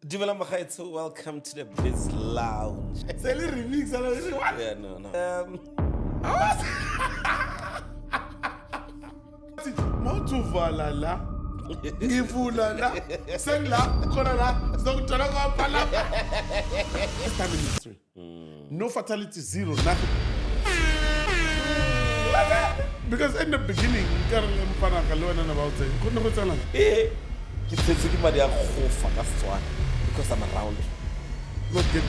Dumelang Bagaetsho, welcome to the Biz Lounge. Sally remix and what? Yeah, no. Mawutuvala la. Ngivula la. Sengla, khona la. Sizokuthola kwaphala. First time in history. No fatality, zero, nothing. Because in the beginning, Karel Mpana Kalwana about it. Couldn't go tell him. Because I'm around. Not get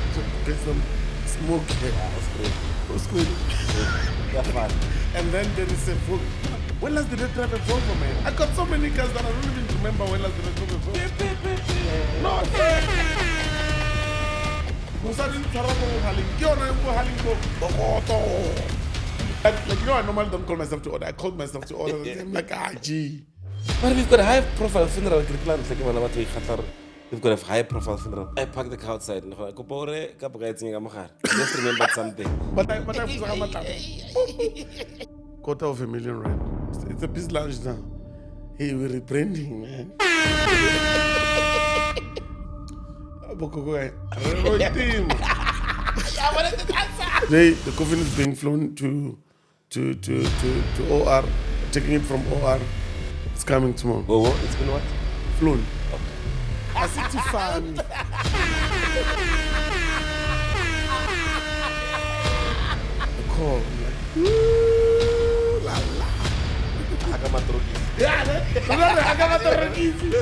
some smoke here. What's good? Yeah, fun. And then there is a Volvo. When last did I drive a Volvo, man? I got so many cars that I don't even remember when last did I drive a Volvo. No, like, you know, I normally don't call myself to order. I called myself to order. I'm like, gee. But we've got a high profile funeral. We've got a high profile funeral. I parked the car outside. I just remembered something. But I was $250,000. It's a Biz Lounge now. Hey, we're rebranding, man. Today, the coffin is being flown to OR, taking it from OR. It's coming tomorrow. Oh, it's been what? Flown. I see too fun. The call, I'm like, ooh, la la.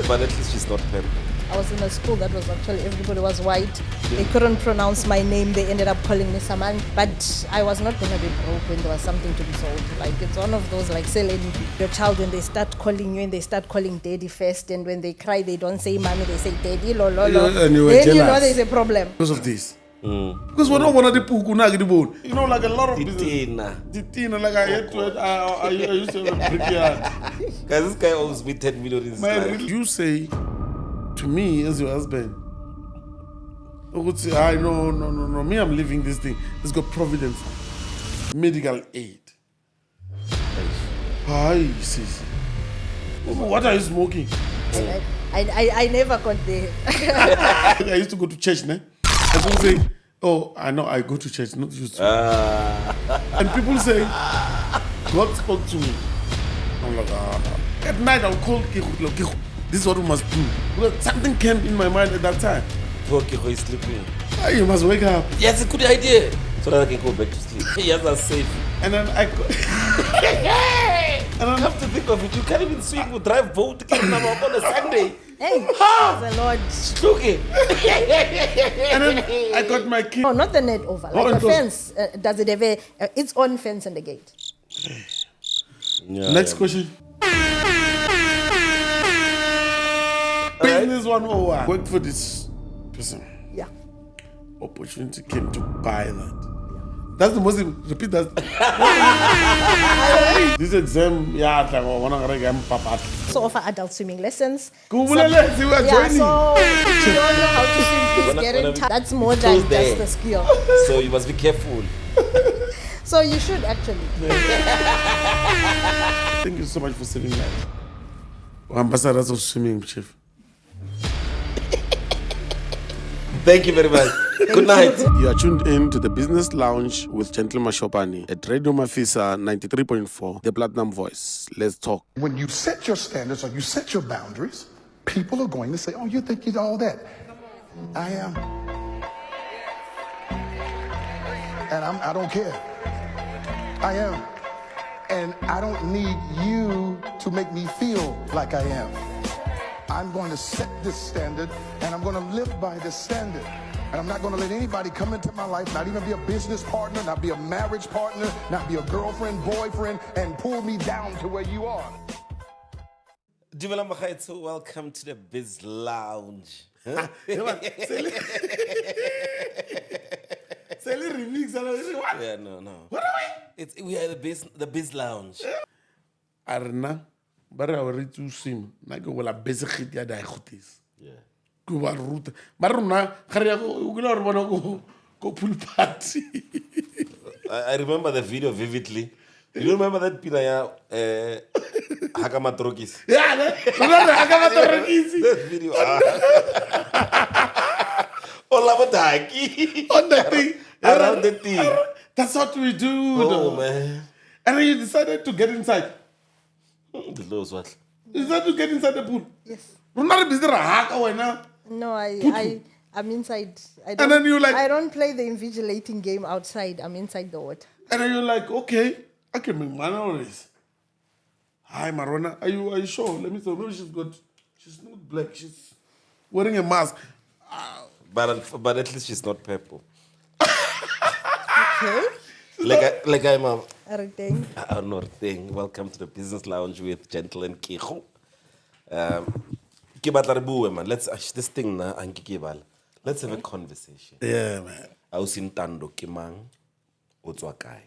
But at least she's not married. I was in a school that was actually everybody was white. They couldn't pronounce my name. They ended up calling me Saman. But I was not going to be broke when there was something to be sold. Like, it's one of those, like, selling your child when they start calling you and they start calling daddy first. And when they cry, they don't say mommy, they say daddy, lo. Yeah, and you were then jealous. you know there's a problem. Because of this. Because we're not one of the puku na the bone. You know, like a lot of business. Titina, like I had to. I used to have a brickyard. Guys, this guy owes me 10 million in his life. You say to me as your husband, I would say, no. Me, I'm living this thing. It's got providence, medical aid. Hi, sis. What are you smoking? I never got there. I used to go to church, ne? I would say, oh, I know I go to church, not used to. And people say, God spoke to me. I'm like, At night I'll call Kihu. This is what we must do. Because something came in my mind at that time. Okay, he's sleeping. You must wake up. Yes, it's a good idea. So that I can go back to sleep. Yes, that's safe. And then I Come to think of it, you can't even swing or drive boat on a Sunday. Hey, the Lord. Okay. And then I got my key. No, not the net over. Like the fence. Does it have its own fence and the gate? Next question. Business 101. Worked for this person. Yeah. Opportunity came to buy that. That's the most. Repeat that. This exam, So offer adult swimming lessons. We are Yeah, joining. so if you don't know how to swim, please get in touch. That's more than just the skill. So you must be careful. So you should actually. Thank you so much for saving lives. Ambassadors of swimming, Chief. Thank you very much. Good night. You are tuned in to the Business Lounge with Gentleman Shopani at Radio Mafisa 93.4, the Platinum Voice. Let's talk. When you set your standards or you set your boundaries, people are going to say, oh, you think you're all that. I am. And I don't care. I am. And I don't need you to make me feel like I am. I'm going to set this standard, and I'm going to live by this standard. And I'm not going to let anybody come into my life, not even be a business partner, not be a marriage partner, not be a girlfriend, boyfriend, and pull me down to where you are. Dumelang Bagaetsho, welcome to the Biz Lounge. Sally remix. What? Yeah, no. What are We are the Biz Lounge. Arna, but I will to swim. I go, well, a basic hit. Yeah. Go on route. Baruna, go pool party. I remember the video vividly. You remember that Pinaya Hakamatrokis? Yeah, Hakamatrokis. That video. Olabadaki. On the thing. Around the thing. That's what we do. Oh, though. man. And then you decided to get inside. The laws what? You decided to get inside the pool. Yes. You're not busy now. No, I'm inside. And then you like- I don't play the invigilating game outside. I'm inside the water. And then you're like, okay, I can make money on this. Hi, Marona. Are you sure? Let me see. Maybe she's not black. She's wearing a mask. But at least she's not purple. Okay. Like I'm a... Everything. Thing. Welcome to the Business Lounge with Gentle and Kiho. Ke batla re bue, man. This thing na anke ke bala. Let's have a conversation. Yeah, man. Ausi Ntando ke mang? O tswa kae?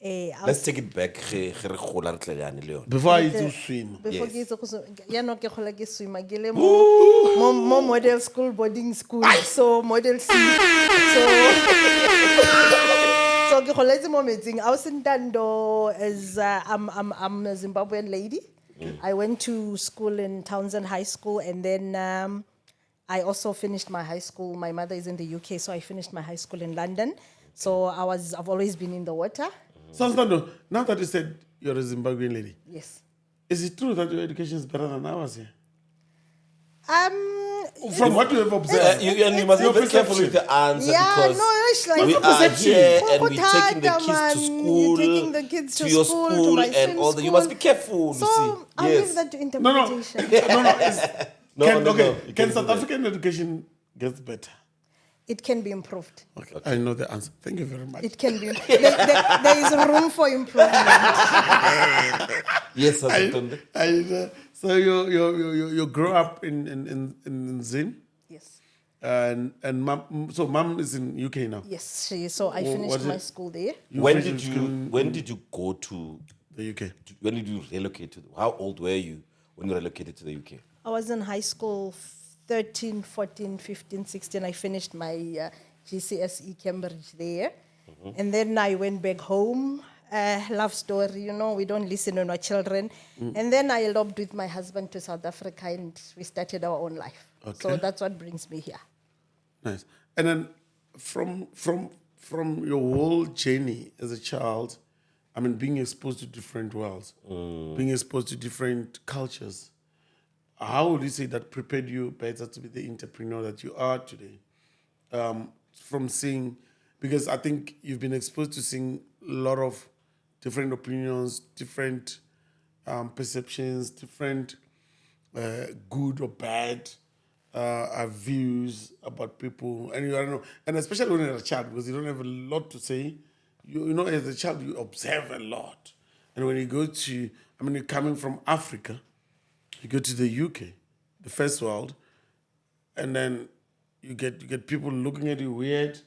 I'll Let's take it back. Ge re gola re tle gane le yona. Before I used to swim. Before Yes. ke itse go swim, ya no ke gola ke swima ke le mo model school boarding school, so model C. So ke goletse mo metsing. Ausintando is I'm a Zimbabwean lady. I went to school in Townsend High School, and then I also finished my high school. My mother is in the UK, so I finished my high school in London. So I've always been in the water. Santando, now that you said you're a Zimbabwean lady, Yes. is it true that your education is better than ours here? From what you have observed. You must be very careful with the answer Yeah, because no, it's like we are perception. here and we're taking the Kokotata, kids to man. school, You're taking the kids to your school, to school, my and swim all that. You must be school. careful. So you see, I'll yes. leave that to No. interpretation. Can South African education get better? It can be improved. Okay. I know the answer. Thank you very much. It can be. There is room for improvement. Yes, Santando. So you grew up in Zim, Yes. and mom is in UK now. Yes. So I What finished is my it? school there. When finished did school when did you go to? the UK? When did you relocate to? How old were you when you relocated to the UK? I was in high school 13, 14, 15, 16. I finished my GCSE Cambridge there. And then I went back home. Love story, we don't listen on our children. And then I eloped with my husband to South Africa and we started our own life. So Okay. that's what brings me here. Nice. And then from your whole journey as a child, I mean, being exposed to different worlds, being exposed to different cultures, how would you say that prepared you better to be the entrepreneur that you are today? From seeing, because I think you've been exposed to seeing a lot of different opinions, different perceptions, different good or bad views about people, and you I don't know, and especially when you're a child, because you don't have a lot to say. You know, as a child, you observe a lot, and when you go to, I mean, you're coming from Africa, you go to the UK, the first world, and then you get people looking at you weird.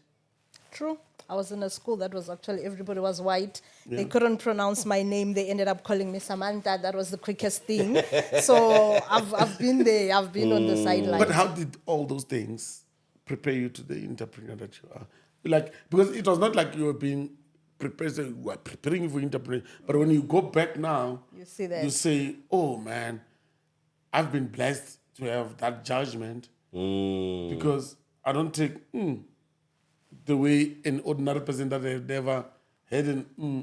True. I was in a school that was actually, everybody was white. They couldn't pronounce my name. They ended up calling me Samantha. That was the quickest thing. So I've been there. I've been on the sidelines. But how did all those things prepare you to the entrepreneur that you are? Like, because it was not like you were being prepared, so you were preparing you for entrepreneur. But when you go back now, You see that. you say, oh man, I've been blessed to have that judgment because I don't take the way an ordinary person that I've never had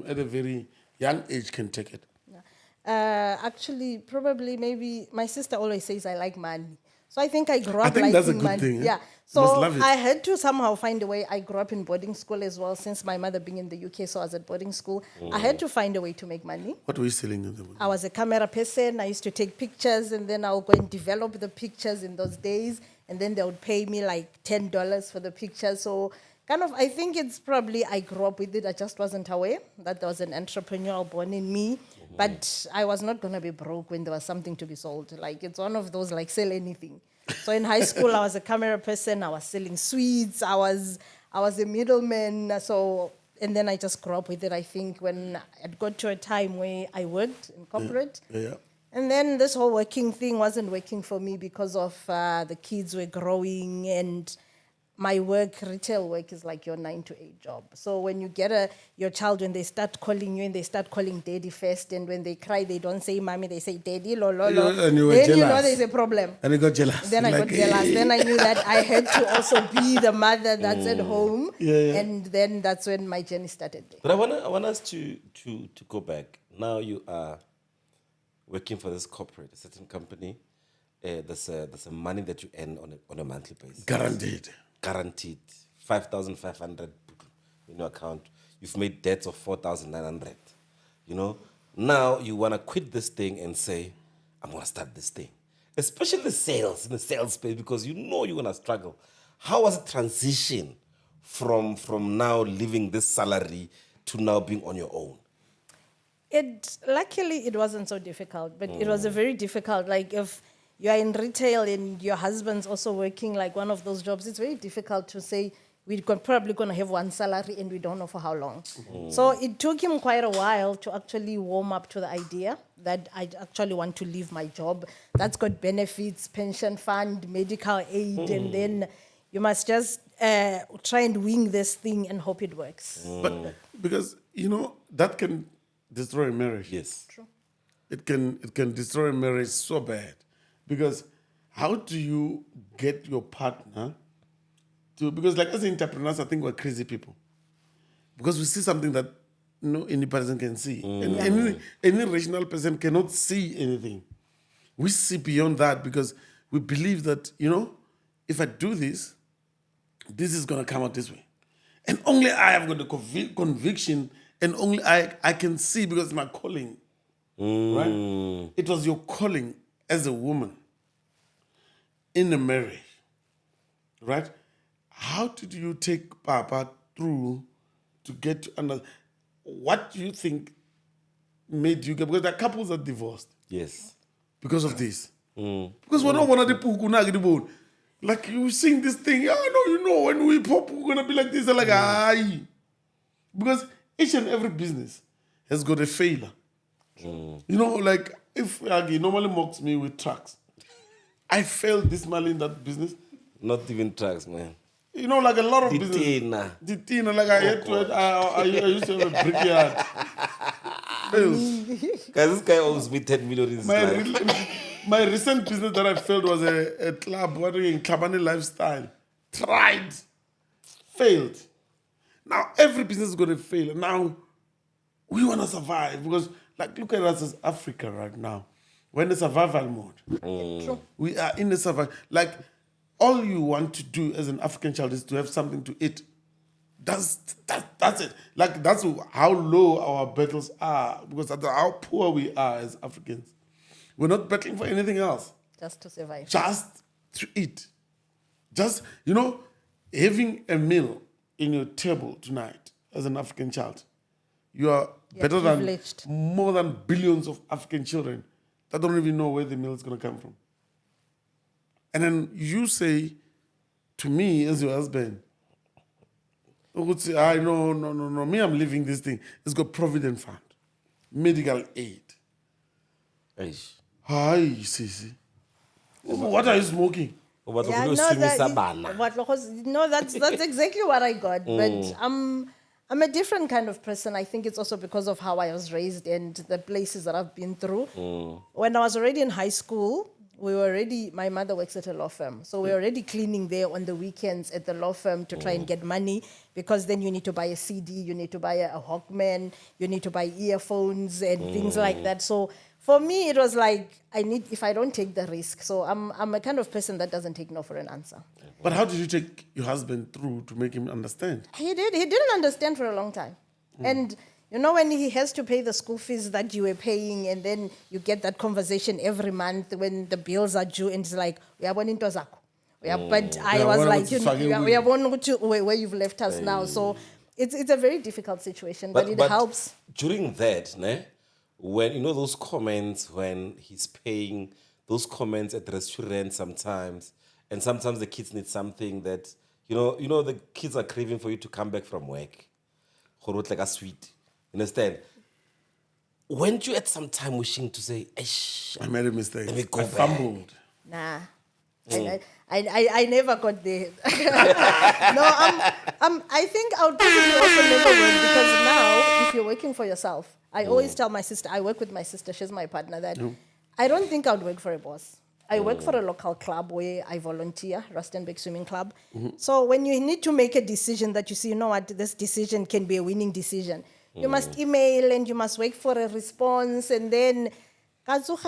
at a very young age can take it. Actually, probably, maybe, my sister always says I like money. So I think I grew up think that's a liking good money. thing, eh? Yeah. You must So love it. I had to somehow find a way. I grew up in boarding school as well, since my mother being in the UK, so I was at boarding school. I had to find a way to make money. What were you selling at the moment? I was a camera person. I used to take pictures, and then I would go and develop the pictures in those days. And then they would pay me like $10 for the pictures. So kind of, I think it's probably I grew up with it. I just wasn't aware that there was an entrepreneur born in me. But I was not going to be broke when there was something to be sold. Like, it's one of those, like, sell anything. So in high school, I was a camera person. I was selling sweets. I was a middleman. So, and then I just grew up with it. I think when it got to a time where I worked in corporate. Yeah. And then this whole working thing wasn't working for me because of the kids were growing, and my work, retail work, is like your 9 to 8 job. So when you get your child, when they start calling you and they start calling daddy first, and when they cry, they don't say mommy, they say daddy, lo, lo, lo. And you were then you know jealous. there's a problem. And you got jealous. Then I got jealous. Then I knew that I had to also be the mother that's at home. Yeah. And then that's when my journey started there. But I want us to go back. Now you are working for this corporate, a certain company. There's a money that you earn on a monthly basis. Guaranteed 5,500 in your account. You've made debts of 4,900. You know, now you want to quit this thing and say, I'm going to start this thing. Especially sales, in the sales space, because you know you're going to struggle. How was the transition from now leaving this salary to now being on your own? Luckily, it wasn't so difficult, but it was a very difficult, like if you are in retail and your husband's also working like one of those jobs, it's very difficult to say we're probably going to have one salary and we don't know for how long. So it took him quite a while to actually warm up to the idea that I actually want to leave my job. That's got benefits, pension fund, medical aid, and then you must just try and wing this thing and hope it works. But because, you know, that can destroy a marriage. Yes. True. It can destroy a marriage so bad. Because how do you get your partner to, because like as entrepreneurs, I think we're crazy people. Because we see something that any person can see. And any rational person cannot see anything. We see beyond that because we believe that, if I do this, this is going to come out this way. And only I have got the conviction, and only I can see because it's my calling. Right? It was your calling as a woman in a marriage, right? How did you take Papa through to get to understand? What do you think made you get, because there are couples that divorced Yes. because of this. Because we're not one of the people, like you sing this thing, when we pop, we're going to be like this, they're like, aye. Because each and every business has got a failure. Like if Agi normally mocks me with trucks, I failed dismally in that business. Not even trucks, man. Like a lot of business. The Tina, like I used to have a brickyard. Fails. Guys, this guy owes me 10 million in his life. My recent business that I failed was a club in Kabani Lifestyle. Tried. Failed. Now every business is going to fail. Now we want to survive because, look at us as Africa right now. We're in the survival mode. True. We are in the survival. All you want to do as an African child is to have something to eat. That's it. That's how low our battles are because that's how poor we are as Africans. We're not battling for anything else. Just to survive. Just to eat. Just, having a meal in your table tonight as an African child, you're better privileged. than more than billions of African children that don't even know where the meal is going to come from. And then you say to me as your husband, I would say, no, me, I'm leaving this thing. It's got Provident Fund, medical aid. Eish. Hi, Sisi. What are you smoking? But Yeah, that's exactly what I got. But I'm a different kind of person. I think it's also because of how I was raised and the places that I've been through. When I was already in high school, my mother works at a law firm. So we were already cleaning there on the weekends at the law firm to try and get money because then you need to buy a CD, you need to buy a Walkman, you need to buy earphones and things like that. So for me, it was like, if I don't take the risk. So I'm a kind of person that doesn't take no for an answer. But how did you take your husband through to make him understand? He didn't understand for a long time. And when he has to pay the school fees that you were paying, and then you get that conversation every month when the bills are due, and it's like, uyabona into zakho. But I was like, uyabona where you've left us now. So it's a very difficult situation, but it helps. During that, when those comments when he's paying, those comments at the restaurant sometimes, and sometimes the kids need something that the kids are craving for you to come back from work, like a sweet. Understand? Weren't you at some time wishing to say, I made a mistake. Let me go I back. fumbled. Nah. I never got there. No, I think I would probably also never work because now, if you're working for yourself, I always tell my sister, I work with my sister, she's my partner, that I don't think I would work for a boss. I work for a local club where I volunteer, Rustenburg Swimming Club. So when you need to make a decision that you see, you know what, this decision can be a winning decision, you must email and you must wait for a response, and then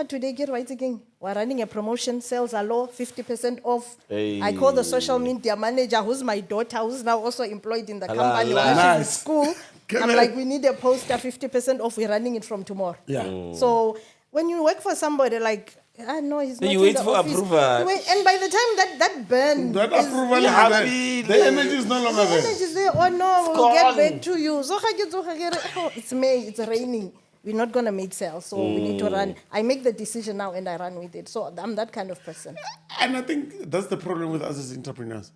today get right again. We're running a promotion, sales are low, 50% off. Hey. I call the social media manager, who's my daughter, who's now also employed in the company la. while she's in Nice. school. I'm like, we need a poster, 50% off, we're running it from tomorrow. Yeah. So when you work for somebody like, no, he's not You in wait the for office. approval. And by the time that burn That is, approval is happy. there. The energy is no longer the there. energy is there, oh no, we'll get gone. back to you. Oh, it's May, it's raining. We're not going to make sales, so we need to run. I make the decision now and I run with it. So I'm that kind of person. And I think that's the problem with us as entrepreneurs.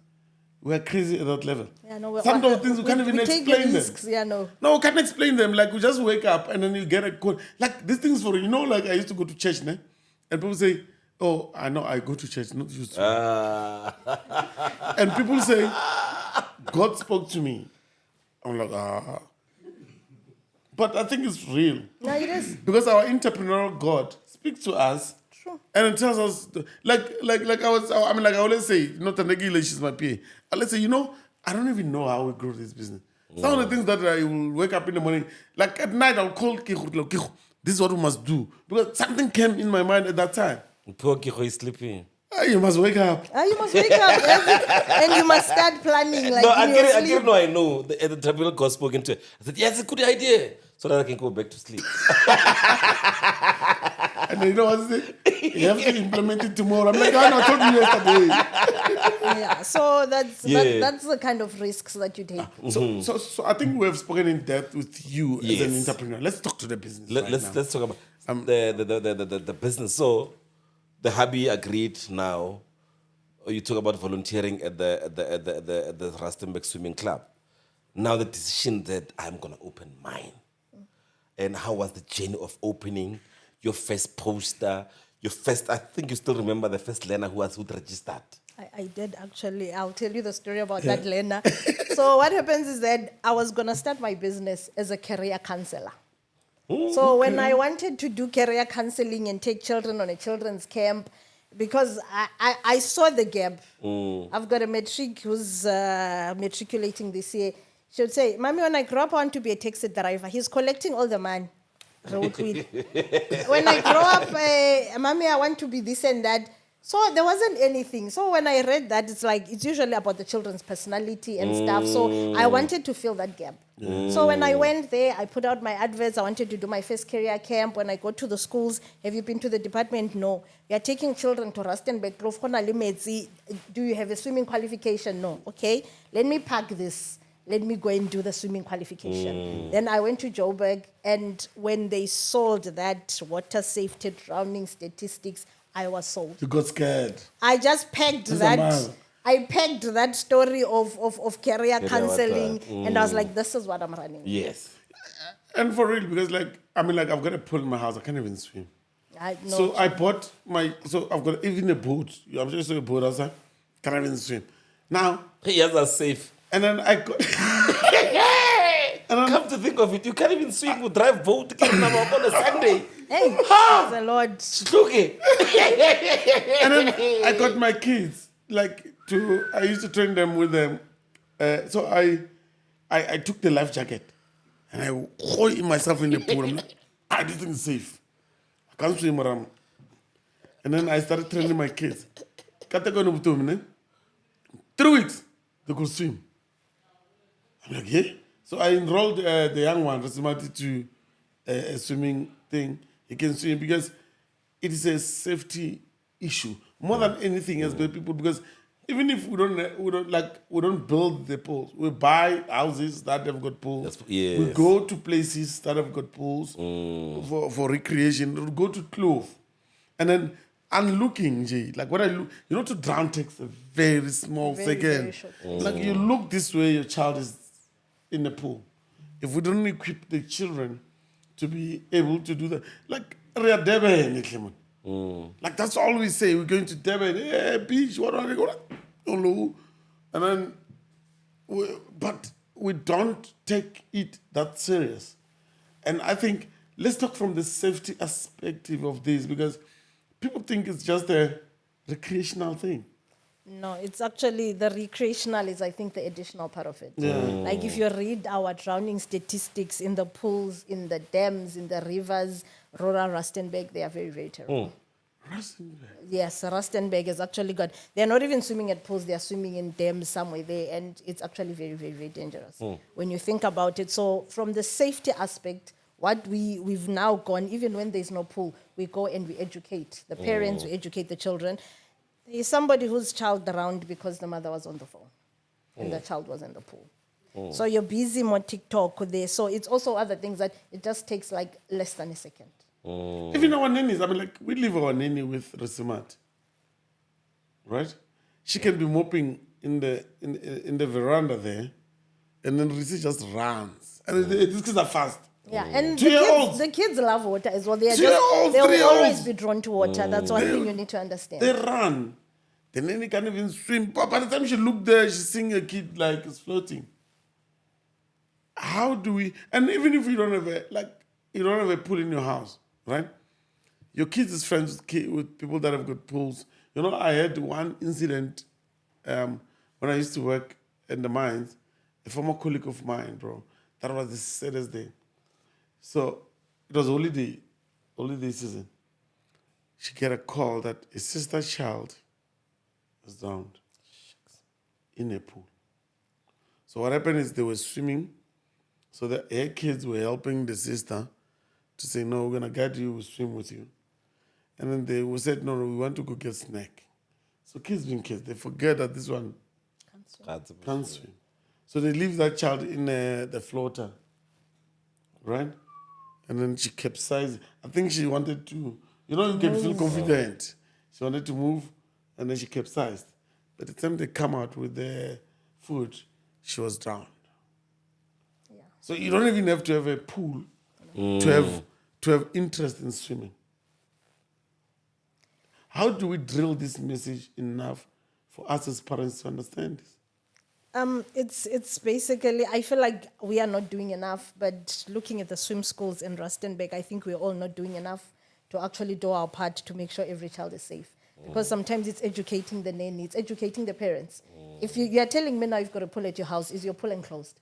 We're crazy at that level. Yeah, no, Some of those things we can't even take explain risks. them. Yeah, no. No, we can't explain them. Like, we just wake up and then you get a call. Like, these things for, like I used to go to church, né? And people say, oh, I know, I go to church, not used to. And people say, God spoke to me. I'm like, But I think it's real. No, it is. Because our entrepreneurial God speaks to us. Sure. And it tells us, like I always say, not a negligence, she's my PA. Let's say, I don't even know how we grow this business. Some of the things that I will wake up in the morning, like at night, I'll call Kihu, this is what we must do. Because something came in my mind at that time. Poor Kiho is sleeping. You must wake up. You must wake up and you must start planning. Like No, in your sleep. I know. The tribunal God spoken to. I said, yes, it's a good idea. So that I can go back to sleep. And then you know what I say? You have to implement it tomorrow. I'm like, I told you yesterday. Yeah, so that's Yeah. that's the kind of risks that you take. So I think we have spoken in depth with you as an Yes. entrepreneur. Let's talk to the business. Let's talk about the business. So the hubby agreed now. You talk about volunteering at the Rustenburg Swimming Club. Now the decision that I'm gonna open mine. And how was the journey of opening your first poster? I think you still remember the first learner who registered. I did actually. I'll tell you the story about that, Lena. So what happens is that I was going to start my business as a career counselor. So when I wanted to do career counseling and take children on a children's camp, because I saw the gap. I've got a matric who's matriculating this year. She would say, Mommy, when I grow up, I want to be a taxi driver. He's collecting all the money. Road wheel. When I grow up, Mommy, I want to be this and that. So there wasn't anything. So when I read that, it's usually about the children's personality and stuff. So I wanted to fill that gap. So when I went there, I put out my adverts. I wanted to do my first career camp. When I go to the schools, have you been to the department? No. We are taking children to Rustenburg. Do you have a swimming qualification? No. Okay, let me pack this. Let me go and do the swimming qualification. Then I went to Joburg, and when they sold that water safety drowning statistics, I was sold. You got scared. I just pegged That's a that. mile. I pegged that story of career counseling, water. and I was like, this is what I'm running. Yes. And for real, because I've got a pool in my house. I can't even swim. So I bought I've got even a boat. I'm just a boat outside. Can't even swim. Now, Yes, that's safe. and then I got... Come to think of it, you can't even swim or drive boat on a Sunday. Hey, praise the Lord. Okay. And then I got my kids, I used to train them with them. So I took the life jacket and I hauled myself in the pool. I'm like, this thing is safe. I can't swim around. And then I started training my kids. 3 weeks, they could swim. I'm like, yeah. So I enrolled the young one, Rasimati, to a swimming thing. He can swim because it is a safety issue more than anything else. But people, because even if we don't build the pools, we buy houses that have got pools. Yes. We go to places that have got pools for recreation. We go to Clove, and then I'm looking, Jay. Like when I look, to drown takes a very small Very, second. very short. Like you look this way, your child is in the pool. If we don't equip the children to be able to do that, like Like that's all we say. We're going to Durban, hey, beach, what are they going? And then, but we don't take it that serious. And I think, let's talk from the safety aspect of this, because people think it's just a recreational thing. No, it's actually the recreational is, I think, the additional part of it. Like if you read our drowning statistics in the pools, in the dams, in the rivers, rural Rustenburg, they are very, very terrible. Rustenburg. Yes, Rustenburg is actually good. They're not even swimming at pools, they're swimming in dams somewhere there, and it's actually very, very, very dangerous when you think about it. So from the safety aspect, what we've now gone, even when there's no pool, we go and we educate the parents, we educate the children. There is somebody whose child drowned because the mother was on the phone and the child was in the pool. So you're busy on TikTok there. So it's also other things that it just takes like less than a second. Even our nannies, I mean, like, we leave our nanny with Resimat, right? She can be mopping in the veranda there, and then Risi just runs. And these kids are fast. Yeah, and Two-year-olds. the kids love water as well. They'll 3-year-olds. always be drawn to water. That's one thing you need to understand. They run. The nanny can't even swim. But by the time she looked there, she's seeing a kid like it's floating. How do we? And even if you don't have a pool in your house, right? Your kids is friends with people that have got pools. You know, I had one incident when I used to work in the mines. A former colleague of mine, bro. That was the saddest day. So it was holiday season. She get a call that a sister's child was drowned in a pool. So what happened is they were swimming. So her kids were helping the sister to say, no, we're going to guide you, we'll swim with you. And then they said, no, we want to go get snack. So kids being kids, they forget that this one can't swim. So they leave that child in the floater, right? And then she capsized. I think she wanted to, you can feel confident. She wanted to move, and then she capsized. By the time they come out with the food, she was drowned. Yeah. So you don't even have to have a pool to have interest in swimming. How do we drill this message enough for us as parents to understand this? It's basically, I feel like we are not doing enough, but looking at the swim schools in Rustenburg, I think we're all not doing enough to actually do our part to make sure every child is safe. Because sometimes it's educating the nanny, it's educating the parents. If you're telling me now you've got a pool at your house, is your pool enclosed?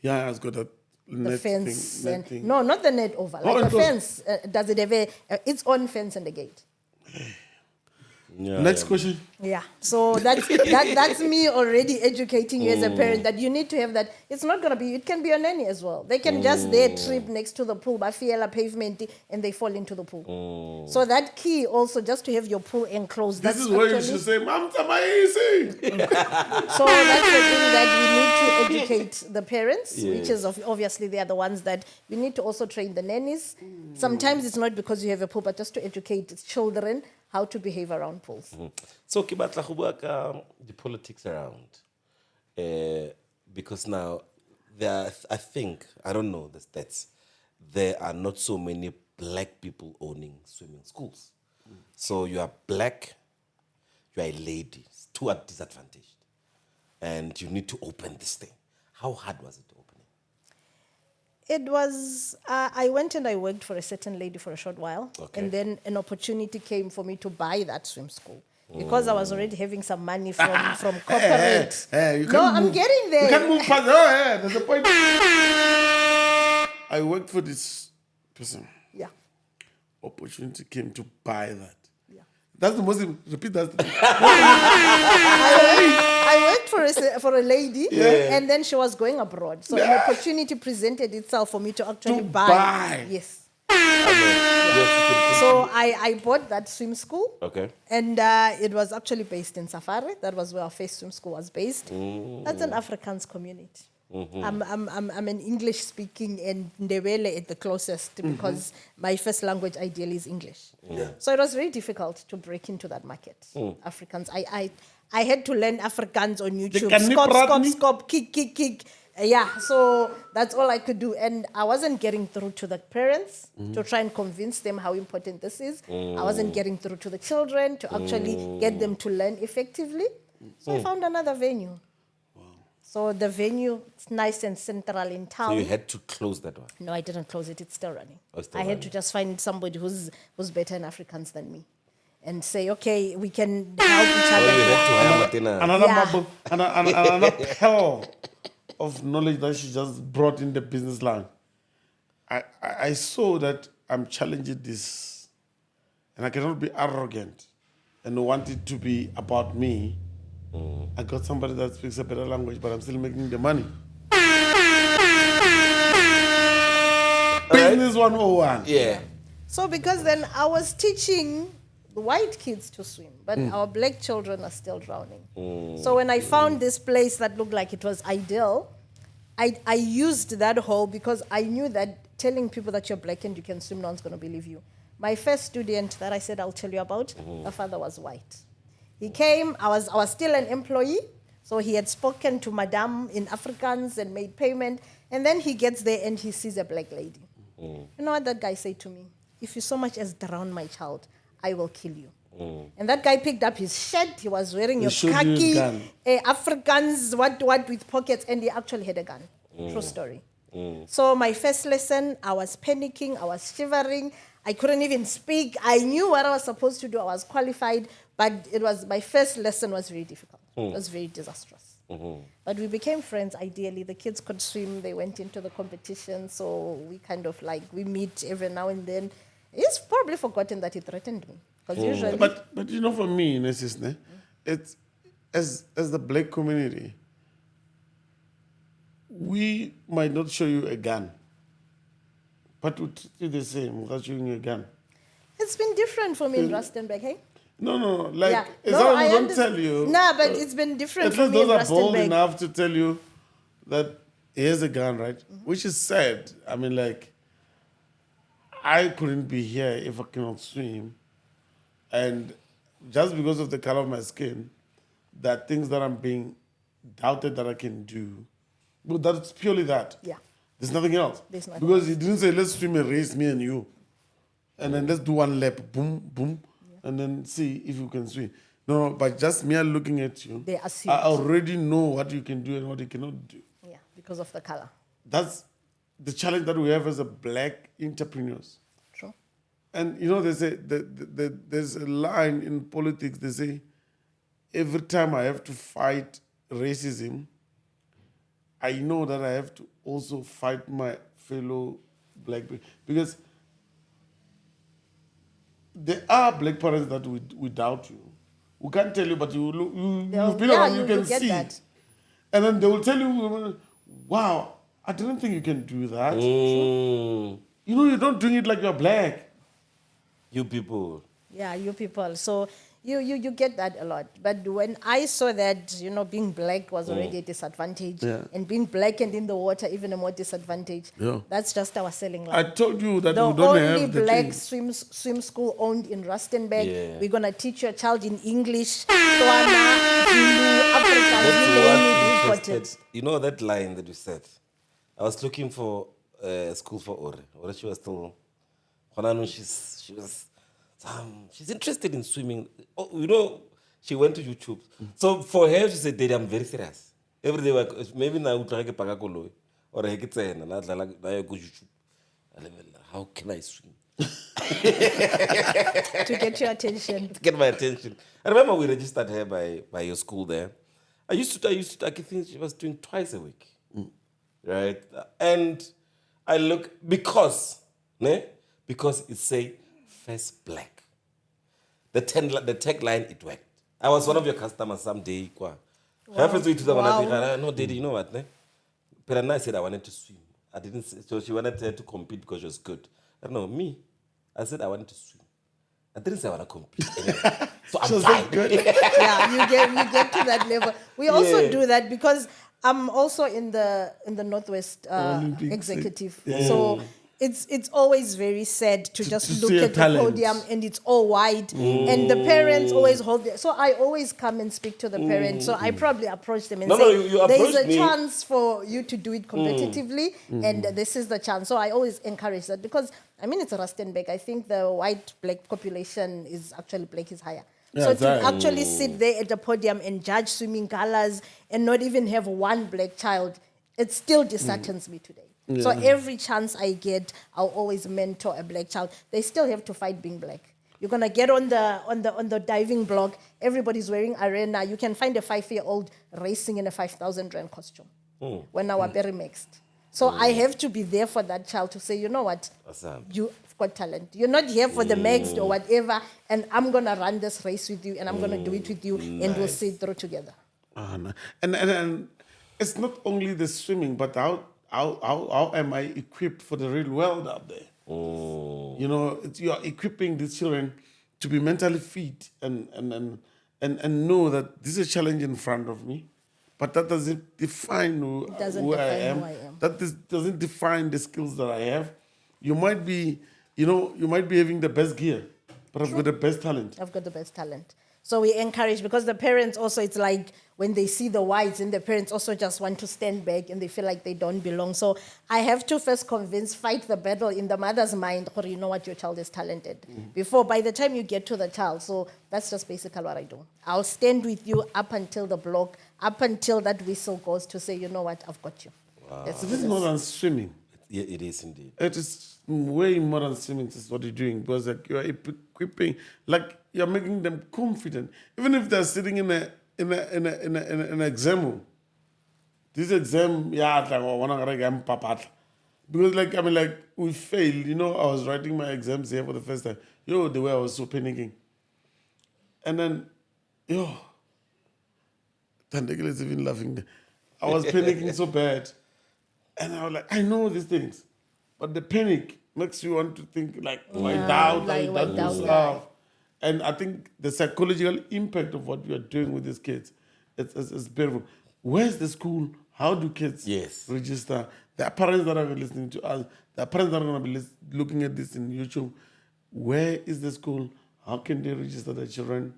Yeah, it's got a net fence. thing, net thing. No, not the net over. Like the fence, does it have its own fence and the gate? Next question. Yeah, so that's me already educating you as a parent that you need to have that. It's not gonna be. It can be a nanny as well. They can just there trip next to the pool, Bafiela pavement, and they fall into the pool. So that key also just to have your pool enclosed. This is where you should say, "Mom, it's easy." So that's the thing that we need to educate the parents, which is obviously they are the ones that we need to also train the nannies. Sometimes it's not because you have a pool, but just to educate children how to behave around pools. So, Kibatla Hubaka, the politics around. Because now, I think, I don't know the stats, there are not so many black people owning swimming schools. So you are black, you are a lady, two are disadvantaged. And you need to open this thing. How hard was it to open it? It was, I went and I worked for a certain lady for a short while. Okay. And then an opportunity came for me to buy that swim school. Because I was already having some money from corporate. I'm getting there. You can't move past. There's a point. I worked for this person. Yeah. Opportunity came to buy that. Yeah. That's the most, repeat that. I worked for a lady, and then she was going abroad. So an opportunity presented itself for me to actually buy. Yes. So I bought that swim school. Okay. And it was actually based in Safari. That was where our first swim school was based. That's an Afrikaans community. I'm an English speaking and Ndebele at the closest because my first language ideally is English. So it was very difficult to break into that market. Afrikaans. I had to learn Afrikaans on YouTube. Skop, kick. Yeah, so that's all I could do. And I wasn't getting through to the parents to try and convince them how important this is. I wasn't getting through to the children to actually get them to learn effectively. So I found another venue. So the venue is nice and central in town. So you had to close that one. No, I didn't close it. It's still running. Oh, still I had running. to just find somebody who's better in Afrikaans than me, and say, okay, we can help each So other. you had to hire Martina. Another Yeah. marble, another pearl of knowledge that she just brought in the business line. I saw that I'm challenging this, and I cannot be arrogant and want it to be about me. I got somebody that speaks a better language, but I'm still making the money. Business 101. Yeah. So because then I was teaching the white kids to swim, but our black children are still drowning. So when I found this place that looked like it was ideal, I used that hole because I knew that telling people that you're black and you can swim, no one's going to believe you. My first student that I said I'll tell you about, her father was white. He came, I was still an employee, so he had spoken to Madame in Afrikaans and made payment, and then he gets there and he sees a black lady. You know what that guy said to me? If you so much as drown my child, I will kill you. And that guy picked up his shirt, he was wearing a showed you his khaki, gun. Afrikaans, what with pockets, and he actually had a gun. True story. So my first lesson, I was panicking, I was shivering, I couldn't even speak. I knew what I was supposed to do, I was qualified, but my first lesson was very difficult. It was very disastrous. But we became friends, ideally. The kids could swim, they went into the competition, so we kind of we meet every now and then. He's probably forgotten that he threatened me. Because usually... But you know, for me, it's as the black community, we might not show you a gun, but we treat you the same without showing you a gun. It's been different for me in Rustenburg, hey? No. Yeah. As No, long I as we don't understand. tell you. Nah, but it's been different At for least me in those are bold Rustenburg. enough to tell you that here's a gun, right? Which is sad. I mean, I couldn't be here if I cannot swim. And just because of the color of my skin, there are things that I'm being doubted that I can do. But that's purely that. Yeah. There's nothing else. There's nothing Because he didn't say, let's swim a race, me and you. And then let's do one lap, boom, boom, and then see if you can swim. No, but just me looking at you, They assume. I already know what you can do and what you cannot do. Yeah, because of the color. That's the challenge that we have as a black entrepreneurs. True. And you know, they say there's a line in politics. They say, every time I have to fight racism, I know that I have to also fight my fellow black people. Because there are black parents that we doubt you. We can't tell you, but you've been around, you can get see. that. And then they will tell you, wow, I didn't think you can do that. You know, you're not doing it like you're black. You people. Yeah, you people. So you get that a lot. But when I saw that, being black was already a disadvantage, Yeah. and being black and in the water even a more disadvantage, that's just our selling line. I told you that The we don't only have the black thing. swim school owned in Rustenburg. Yeah. We're going to teach your child in English, Tswana, Zulu, Afrikaans, That's you name it, what we've got it. interested. You know that line that you said? I was looking for a school for Ore. Ore, she was still... She's interested in swimming. Oh, she went to YouTube. So for her, she said, Daddy, I'm very serious. Every day, maybe now I try to pagakoloi or I get say, na go YouTube. How can I swim? To get your attention. To get my attention. I remember we registered her by your school there. I think she was doing twice a week. Right? And I look, because it say first black. The tagline, it worked. I was one of your customers someday. Wow. No, Daddy, you know what? Perana said I wanted to swim. I didn't say, so she wanted her to compete because she was good. I don't know, me. I said I wanted to swim. I didn't say I want to compete. Anyway. So I'm fine. Good. Yeah, you get to that level. We also do that because I'm also in the Northwest Olympics. executive. Yeah. So it's always very sad to just to look see a at the talent. podium and it's all white, and the parents always hold it. So I always come and speak to the parents. So I probably approach them and No, say, no, you there is approached a me. chance for you to do it competitively, and this is the chance. So I always encourage that, because I mean, it's Rustenburg. I think the white-black population is actually black is higher. Yeah, So it's to high. actually sit there at the podium and judge swimming colors and not even have one black child, it still disheartens me today. So every chance I get, I'll always mentor a black child. They still have to fight being black. You're gonna get on the diving block. Everybody's wearing arena. You can find a 5-year-old racing in a 5,000 rand costume when our very mixed. So I have to be there for that child to say, you know what, Awesome. you've got talent. You're not here for the mixed or whatever, and I'm gonna run this race with you, and I'm gonna do it with you, and we'll see it through together. No. And it's not only the swimming, but how am I equipped for the real world out there? You know, you are equipping these children to be mentally fit and know that this is a challenge in front of me, but that doesn't define who I am. That doesn't define the skills that I have. You might be having the best gear, but I've got the best talent. I've got the best talent. So we encourage, because the parents also, it's like when they see the whites, and the parents also just want to stand back and they feel like they don't belong. So I have to first fight the battle in the mother's mind, or you know what, your child is talented. Before, by the time you get to the child. So that's just basically what I do. I'll stand with you up until the block, up until that whistle goes to say, you know what, I've got you. So this is more than swimming. Yeah, it is indeed. It is way more than swimming. This is what you're doing, because like you are equipping, like you're making them confident, even if they're sitting in an exam room. This exam, because like I mean, like we failed. You know, I was writing my exams here for the first time. The way I was so panicking, and then, Tandekile is even laughing. I was panicking so bad. And I was like, I know these things, but the panic makes you want to think like, I doubt yourself. And I think the psychological impact of what you are doing with these kids, it's beautiful. Where's the school? How do kids register? There are parents that are listening to us. There are parents that are going to be looking at this in YouTube. Where is the school? How can they register their children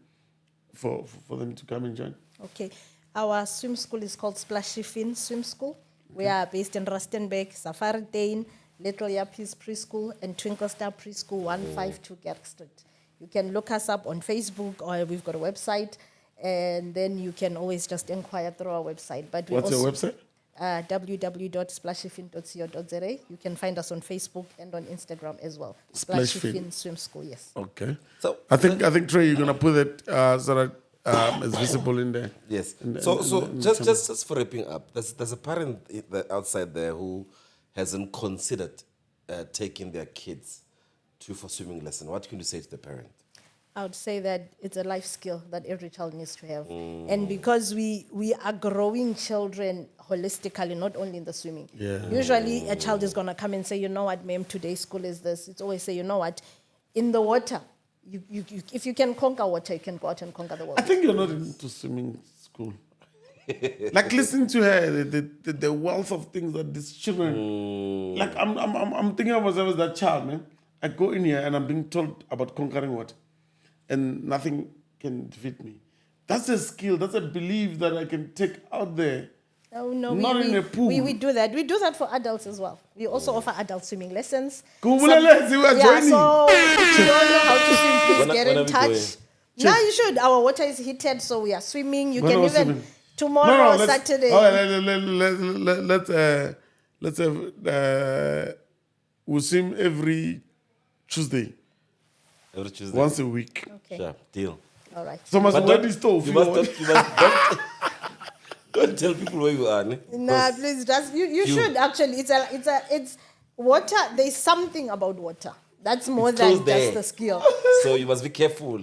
for them to come and join? Okay. Our swim school is called Splashy Fin Swim School. We are based in Rustenburg, Safari Dane, Little Yappies Preschool, and Twinkle Star Preschool, 152 Kerk Street. You can look us up on Facebook, or we've got a website, and then you can always just inquire through our website. But What's your website? www.splashyfin.co.za. You can find us on Facebook and on Instagram as well. Splash Splashy Fin. Fin Swim School, yes. Okay. So I think Trey, you're gonna put it so that it's visible in there. yes. Just for wrapping up, there's a parent outside there who hasn't considered taking their kids for swimming lesson. What can you say to the parent? I would say that it's a life skill that every child needs to have. And because we are growing children holistically, not only in the swimming. Yeah. Usually a child is going to come and say, you know what, ma'am, today's school is this. It's always say, you know what, in the water, you if you can conquer water, you can go out and conquer the world. I think you're not into swimming school. Like listening to her, the wealth of things that these children. Like I'm thinking of myself as that child, man. I go in here and I'm being told about conquering water, and nothing can defeat me. That's a skill. That's a belief that I can take out there. Oh, no, Not in a pool. We do that. We do that for adults as well. We also offer adult swimming lessons. Kubulele, you are joining. So if you don't know how to swim, please get when in are we touch. going? No, you should. Our water is heated, so we are swimming. You When can are we even swimming? tomorrow, let's- Saturday. All right, let's have we swim every Tuesday, Every Tuesday. once a week. Okay. Sure, deal. All right. So must But wear don't- this stove. You must don't tell people where you are. Ne? Nah, please, just you should actually. It's water. There's something about water. That's more It's than close just there. the skill. So you must be careful.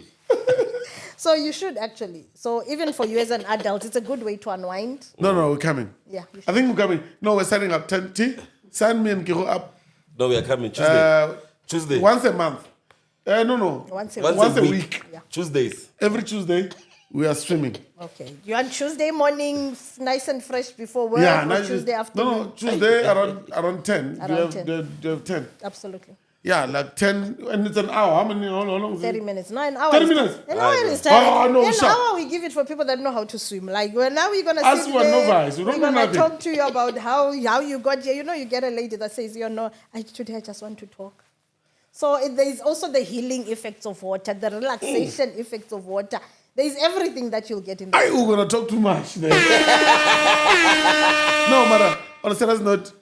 So you should actually. So even for you as an adult, it's a good way to unwind. No, we're coming. Yeah, you I think we're coming. No, we're setting up 10T. Sign me and Kiro up No, we are coming Tuesday. Tuesday. once a month. No. Once a Once week. Once a week. Yeah. Tuesdays. Every Tuesday. we are swimming. Okay. You on Tuesday morning, nice and fresh before work, Yeah, or nice. Tuesday afternoon? No, Tuesday around 10. Around 10. Do you have 10? Absolutely. Yeah, like 10, and it's an hour. How long is 30 it? minutes. No, an hour. 30 is- minutes? An hour is Oh, time. no, An sure. hour we give it for people that know how to swim. Like, well, now we're going to Us sit who are there. novice, we We're don't know going to nothing. talk to you about how you got here. You know, you get a lady that says, today I just want to talk. So there's also the healing effects of water, the relaxation effects of water. There's everything that you'll get in there. We're going to talk too much there. No, Mara, on a serious note,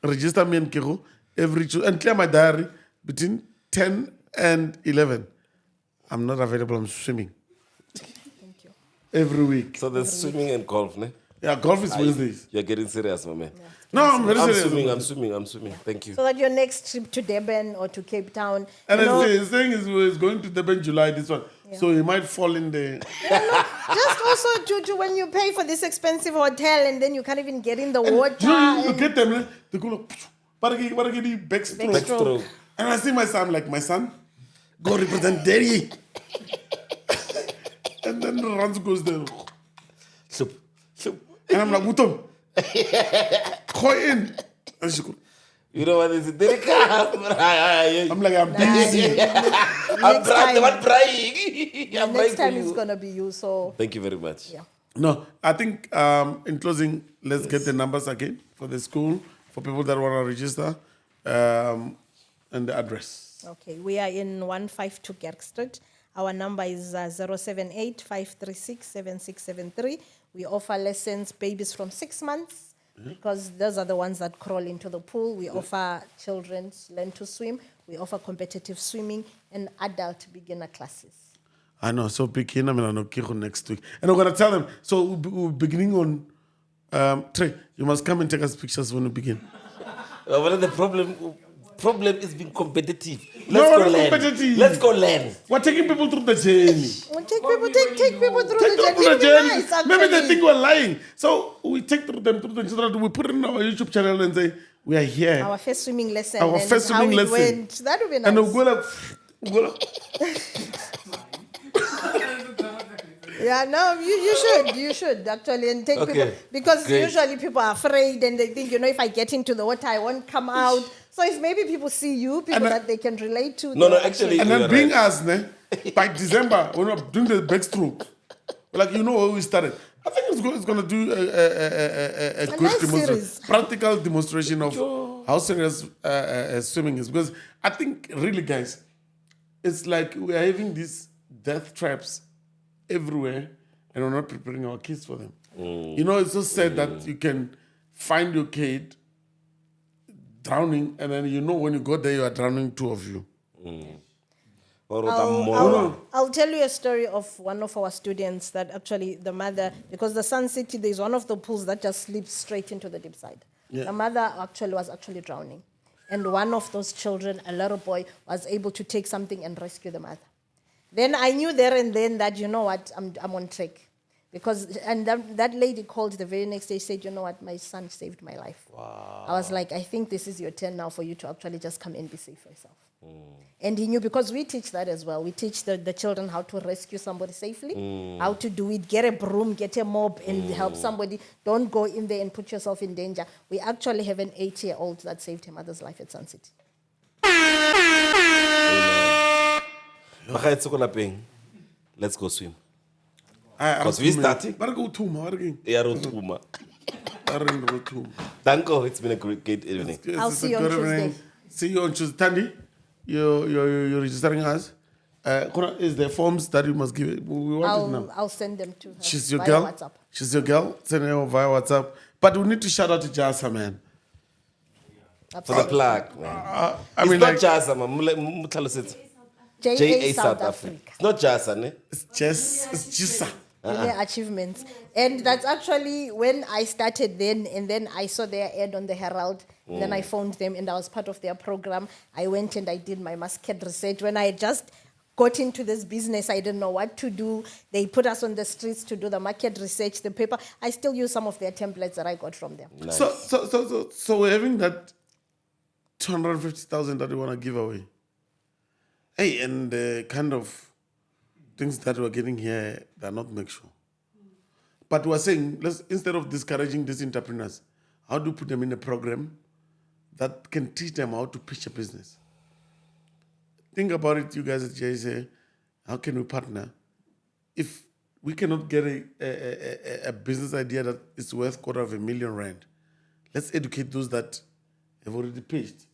register me and Kiro every Tuesday and clear my diary between 10 and 11. I'm not available, I'm swimming. Thank you. Every week. So there's swimming and golf, ne? Yeah, golf is Wednesdays. You're getting serious, my man. No, I'm very I'm serious. I'm swimming. Thank you. So that your next trip to Durban or to Cape Town, And you know, he's saying he's going to Durban July, this one. So he might fall in the... just also to when you pay for this expensive hotel and then you can't even get in the water. You and- get them, eh? They go like, backstroke. Backstroke. And I see my son, like, my son, go represent daddy. And then the runs goes there. Sloop. And I'm like, Mutom, go in. And she go, You know what is it? I'm like, I'm busy. I'm Next crying. time- I'm crying. I'm Next crying time for it's you. gonna be you. So Thank you very much. yeah. No, I think in closing, let's get the numbers again for the school, for people that want to register, and the address. Okay, we are in 152 Kerk Street. Our number is 078-536-7673. We offer lessons, babies from 6 months, because those are the ones that crawl into the pool. We offer children learn to swim. We offer competitive swimming and adult beginner classes. I know, so begin, I know Kiro next week. And I'm going to tell them, so we're beginning on, Trey, you must come and take us pictures when we begin. Well, the problem is being competitive. No, Let's go not learn. competitive. Let's go learn. We're taking people through the journey. Well, take people through Take the them journey. through the It'll be journey. nice, Maybe they actually. think we're lying. So we take them through the journey. We put it on our YouTube channel and say, we are here. Our first swimming lesson. Our and first how swimming it lesson. went. That would be nice. And we'll go like, Yeah, no, you should actually, and take Okay, people, because great. usually people are afraid and they think, if I get into the water, I won't come out. So if maybe people see you, people And, that they can relate to. No, they'll actually- and then You're being right. us, by December, when we're doing the backstroke, like, where we started. I think it's going to do a good nice demonstration, series. practical demonstration of how serious swimming is. Because I think, really, guys, it's like we are having these death traps everywhere and we're not preparing our kids for them. It's so sad that you can find your kid drowning and then when you go there, you are drowning two of you. I'll tell you a story of one of our students that actually the mother, because the Sun City, there's one of the pools that just slips straight into the deep side. Yeah. The mother was actually drowning. And one of those children, a little boy, was able to take something and rescue the mother. Then I knew there and then that, I'm on track. And that lady called the very next day, said, my son saved my life. Wow. I was like, I think this is your turn now for you to actually just come and be safe for yourself. And he knew, because we teach that as well. We teach the children how to rescue somebody safely, how to do it, get a broom, get a mop, and help somebody. Don't go in there and put yourself in danger. We actually have an 8-year-old that saved her mother's life at Sun City. Let's go swim. Because we starting. Danko, it's been a great evening. I'll see you on Tuesday. See you on Tuesday. Tandy, you're registering us. Is there forms that you must give? We want it now. I'll send them to her. She's your via girl. WhatsApp. She's your girl. Send her via WhatsApp. But we need to shout out to Jasa, man. For the plug, man. It's It's not Jasa, man. JA South Africa. It's not Jasa, ne? It's Jisa. In their achievements. And that's actually when I started then, and then I saw their ad on the Herald, and then I phoned them, and I was part of their program. I went and I did my market research. When I just got into this business, I didn't know what to do. They put us on the streets to do the market research, the paper. I still use some of their templates that I got from them. Nice. So we're having that 250,000 that we want to give away. Hey, and kind of things that we're getting here, they're not make sure. But we're saying, instead of discouraging these entrepreneurs, how do you put them in a program that can teach them how to pitch a business? Think about it, you guys at JSA. How can we partner? If we cannot get a business idea that is worth R250,000 rand, let's educate those that have already pitched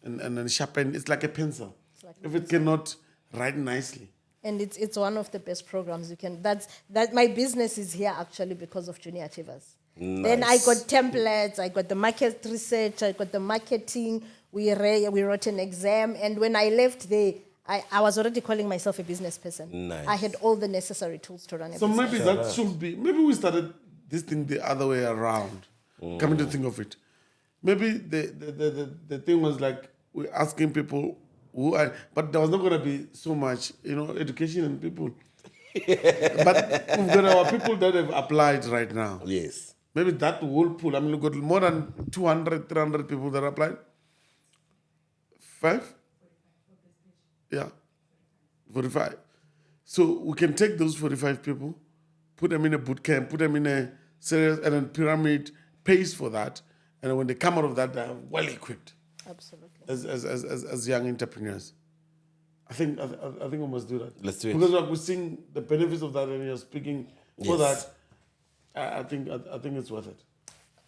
and then sharpen. It's like a pencil. If it cannot write nicely. And it's one of the best programs you can. That my business is here actually because of Junior Achievers. Nice. Then I got templates, I got the market research, I got the marketing. We wrote an exam, and when I left there, I was already calling myself a business person. Nice. I had all the necessary tools to run a So business. maybe that should be. Maybe we started this thing the other way around. Coming to think of it, maybe the thing was like we're asking people who are, but there was not going to be so much, education and people. But we've got our people that have applied right now. Yes. Maybe that whole pool. I mean, we've got more than 200, 300 people that applied. 5? Yeah. 45. So we can take those 45 people, put them in a boot camp, put them in a serious, and then pyramid pays for that. And when they come out of that, they're well equipped. Absolutely. As young entrepreneurs. I think we must do that. Let's do it. Because like we're seeing the benefits of that and you're speaking for Yes. that. I think it's worth it.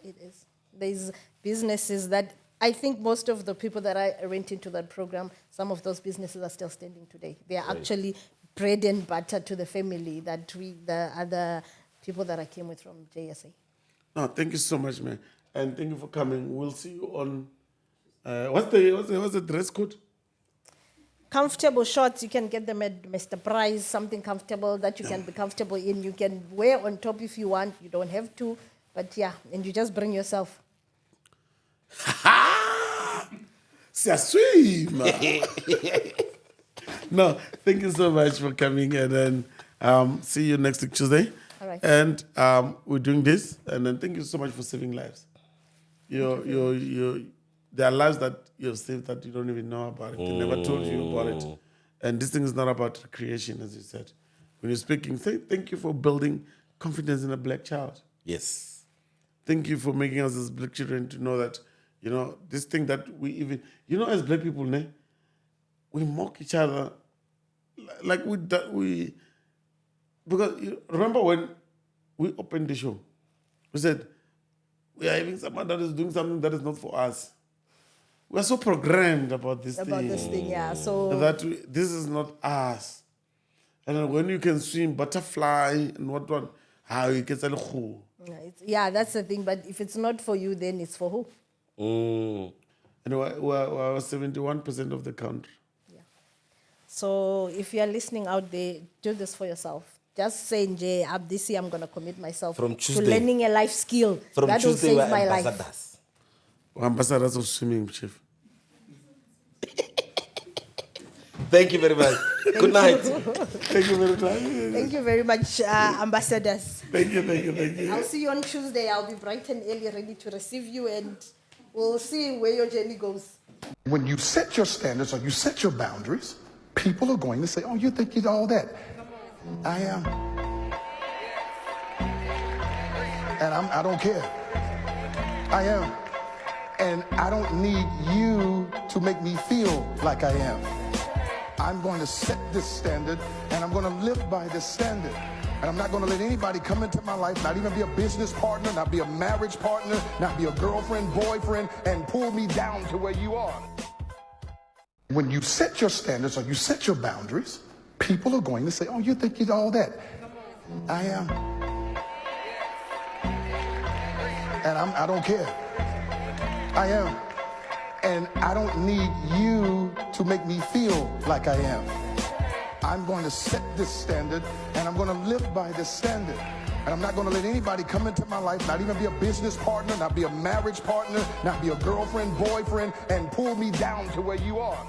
It is. There's businesses that I think most of the people that I went into that program, some of those businesses are still standing today. They are actually bread and butter to the family that the other people that I came with from JSA. No, thank you so much, man, and thank you for coming. We'll see you on. What's the dress code? Comfortable shorts, you can get them at Mr. Price, something comfortable that you can be comfortable in. You can wear on top if you want. You don't have to, but yeah, and you just bring yourself. Swim. No, thank you so much for coming, and then see you next week Tuesday. All right. And we're doing this, and then thank you so much for saving lives. There are lives that you have saved that you don't even know about it. They never told you about it. And this thing is not about recreation, as you said. When you're speaking, say thank you for building confidence in a black child. Yes. Thank you for making us as black children to know that, this thing that we even, as black people, we mock each other. Like because remember when we opened the show, we said, we are having someone that is doing something that is not for us. We are so programmed about this thing. Yeah. So That this is not us. And then when you can swim, butterfly, and what, how you get a who. yeah, that's the thing. But if it's not for you, then it's for who? And we're 71% of the country. Yeah. So if you are listening out there, do this for yourself. Just say, Jay, this year I'm going to commit myself From to Tuesday. learning a life skill. From that Tuesday, will we're save my life. ambassadors. We're ambassadors of swimming, Chief. Thank you very much. Good night. Thank you very much. Thank you very much, ambassadors. Thank you. I'll see you on Tuesday. I'll be bright and early, ready to receive you, and we'll see where your journey goes. When you set your standards or you set your boundaries, people are going to say, oh, you think you're all that. I am. And I don't care. I am. And I don't need you to make me feel like I am. I'm going to set this standard, and I'm going to live by this standard. And I'm not going to let anybody come into my life, not even be a business partner, not be a marriage partner, not be a girlfriend, boyfriend, and pull me down to where you are. When you set your standards or you set your boundaries, people are going to say, oh, you think you're all that. I am. And I don't care. I am. And I don't need you to make me feel like I am. I'm going to set this standard, and I'm going to live by this standard. And I'm not going to let anybody come into my life, not even be a business partner, not be a marriage partner, not be a girlfriend, boyfriend, and pull me down to where you are.